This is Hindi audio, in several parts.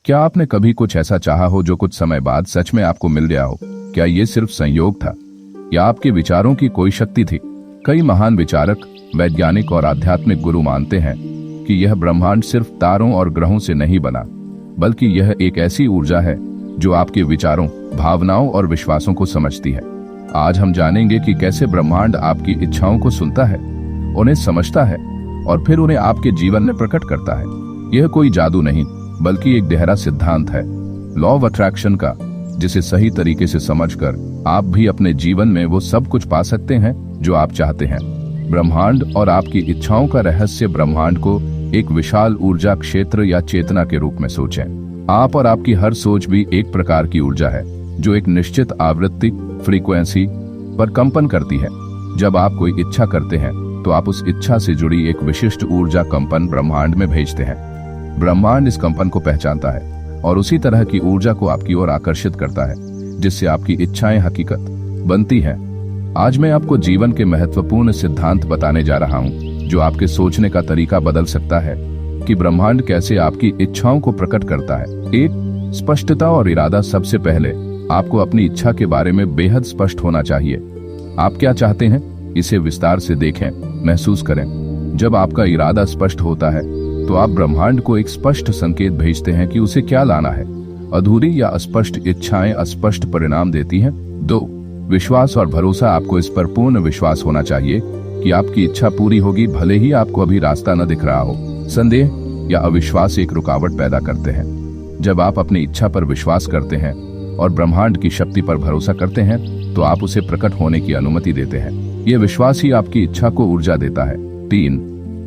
क्या आपने कभी कुछ ऐसा चाहा हो जो कुछ समय बाद सच में आपको मिल गया हो? क्या ये सिर्फ संयोग था या आपके विचारों की कोई शक्ति थी? कई महान विचारक, वैज्ञानिक और आध्यात्मिक गुरु मानते हैं कि यह ब्रह्मांड सिर्फ तारों और ग्रहों से नहीं बना, बल्कि यह एक ऐसी ऊर्जा है जो आपके विचारों, भावनाओं और विश्वासों को समझती है। आज हम जानेंगे कि कैसे ब्रह्मांड आपकी इच्छाओं को सुनता है, उन्हें समझता है और फिर उन्हें आपके जीवन में प्रकट करता है। यह कोई जादू नहीं, बल्कि एक गहरा सिद्धांत है, लॉ ऑफ अट्रैक्शन का, जिसे सही तरीके से समझकर आप भी अपने जीवन में वो सब कुछ पा सकते हैं जो आप चाहते हैं। ब्रह्मांड और आपकी इच्छाओं का रहस्य। ब्रह्मांड को एक विशाल ऊर्जा क्षेत्र या चेतना के रूप में सोचें। आप और आपकी हर सोच भी एक प्रकार की ऊर्जा है जो एक निश्चित आवृत्ति, फ्रीक्वेंसी पर कंपन करती है। जब आप कोई इच्छा करते हैं तो आप उस इच्छा से जुड़ी एक विशिष्ट ऊर्जा कंपन ब्रह्मांड में भेजते हैं। ब्रह्मांड इस कंपन को पहचानता है और उसी तरह की ऊर्जा को आपकी ओर आकर्षित करता है, जिससे आपकी इच्छाएं हकीकत बनती हैं। आज मैं आपको जीवन के महत्वपूर्ण सिद्धांत बताने जा रहा हूं, जो आपके सोचने का तरीका बदल सकता है कि ब्रह्मांड कैसे आपकी इच्छाओं को प्रकट करता है। 1. स्पष्टता और इरादा। सबसे पहले आपको अपनी इच्छा के बारे में बेहद स्पष्ट होना चाहिए। आप क्या चाहते हैं, इसे विस्तार से देखें, महसूस करें। जब आपका इरादा स्पष्ट होता है तो आप ब्रह्मांड को एक स्पष्ट संकेत भेजते हैं कि उसे क्या लाना है। अधूरी या अस्पष्ट इच्छाएं अस्पष्ट परिणाम देती हैं। 2. विश्वास और भरोसा। आपको इस पर पूर्ण विश्वास होना चाहिए कि आपकी इच्छा पूरी होगी, भले ही आपको अभी रास्ता न दिख रहा हो। संदेह या अविश्वास एक रुकावट पैदा करते हैं। जब आप अपनी इच्छा पर विश्वास करते हैं और ब्रह्मांड की शक्ति पर भरोसा करते हैं तो आप उसे प्रकट होने की अनुमति देते हैं। यह विश्वास ही आपकी इच्छा को ऊर्जा देता है। 3.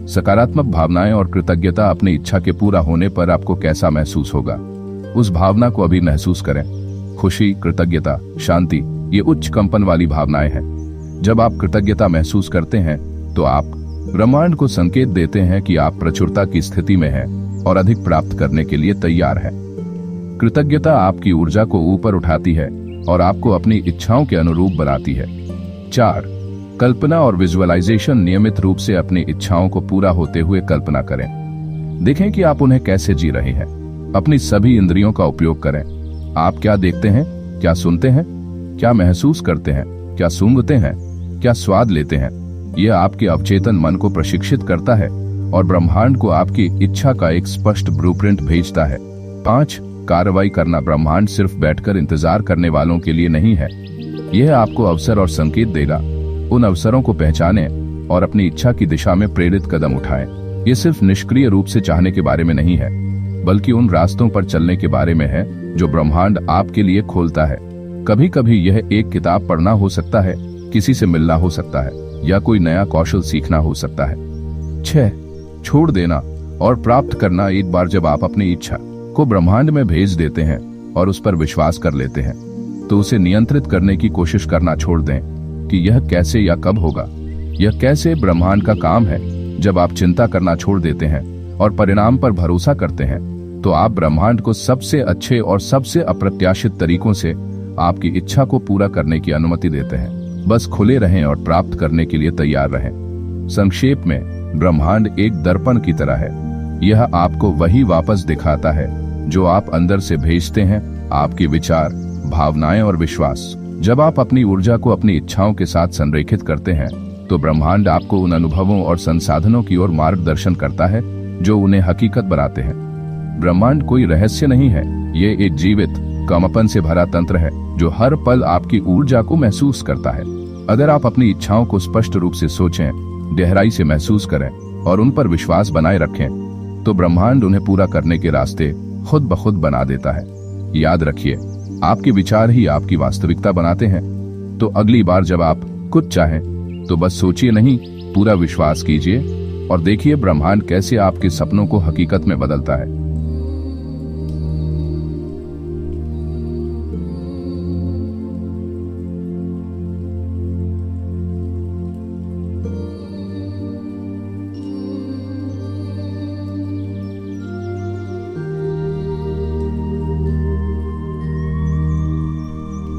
सकारात्मक भावनाएं और कृतज्ञता। अपनी इच्छा के पूरा होने पर आपको कैसा महसूस होगा, उस भावना को अभी महसूस करें। खुशी, कृतज्ञता, शांति, ये उच्च कंपन वाली भावनाएं हैं। जब आप कृतज्ञता महसूस करते हैं तो आप ब्रह्मांड को संकेत देते हैं कि आप प्रचुरता की स्थिति में हैं और अधिक प्राप्त करने के लिए तैयार हैं। कृतज्ञता आपकी ऊर्जा को ऊपर उठाती है और आपको अपनी इच्छाओं के अनुरूप बनाती है। 4. कल्पना और विजुअलाइजेशन। नियमित रूप से अपनी इच्छाओं को पूरा होते हुए कल्पना करें। देखें कि आप उन्हें कैसे जी रहे हैं। अपनी सभी इंद्रियों का उपयोग करें। आप क्या देखते हैं, क्या सुनते हैं, क्या महसूस करते हैं, क्या सूंघते हैं, क्या स्वाद लेते हैं। यह आपके अवचेतन मन को प्रशिक्षित करता है और ब्रह्मांड को आपकी इच्छा का एक स्पष्ट ब्लूप्रिंट भेजता है। 5. कार्रवाई करना। ब्रह्मांड सिर्फ बैठकर इंतजार करने वालों के लिए नहीं है। यह आपको अवसर और संकेत देगा। उन अवसरों को पहचानें और अपनी इच्छा की दिशा में प्रेरित कदम उठाएं। ये सिर्फ निष्क्रिय रूप से चाहने के बारे में नहीं है, बल्कि उन रास्तों पर चलने के बारे में है जो ब्रह्मांड आपके लिए खोलता है। कभी कभी यह एक किताब पढ़ना हो सकता है, किसी से मिलना हो सकता है, या कोई नया कौशल सीखना हो सकता है। 6. छोड़ देना और प्राप्त करना। एक बार जब आप अपनी इच्छा को ब्रह्मांड में भेज देते हैं और उस पर विश्वास कर लेते हैं तो उसे नियंत्रित करने की कोशिश करना छोड़ दें कि यह कैसे या कब होगा। यह कैसे ब्रह्मांड का काम है। जब आप चिंता करना छोड़ देते हैं और परिणाम पर भरोसा करते हैं तो आप ब्रह्मांड को सबसे अच्छे और सबसे अप्रत्याशित तरीकों से आपकी इच्छा को पूरा करने की अनुमति देते हैं। बस खुले रहें और प्राप्त करने के लिए तैयार रहें। संक्षेप में, ब्रह्मांड एक दर्पण की तरह है। यह आपको वही वापस दिखाता है जो आप अंदर से भेजते हैं, आपके विचार, भावनाएं और विश्वास। जब आप अपनी ऊर्जा को अपनी इच्छाओं के साथ संरेखित करते हैं तो ब्रह्मांड आपको उन अनुभवों और संसाधनों की ओर मार्गदर्शन करता है जो उन्हें हकीकत बनाते हैं। ब्रह्मांड कोई रहस्य नहीं है, ये एक जीवित, कंपन से भरा तंत्र है जो हर पल आपकी ऊर्जा को महसूस करता है। अगर आप अपनी इच्छाओं को स्पष्ट रूप से सोचें, गहराई से महसूस करें और उन पर विश्वास बनाए रखें तो ब्रह्मांड उन्हें पूरा करने के रास्ते खुद ब खुद बना देता है। याद रखिए, आपके विचार ही आपकी वास्तविकता बनाते हैं। तो अगली बार जब आप कुछ चाहें तो बस सोचिए नहीं, पूरा विश्वास कीजिए और देखिए ब्रह्मांड कैसे आपके सपनों को हकीकत में बदलता है।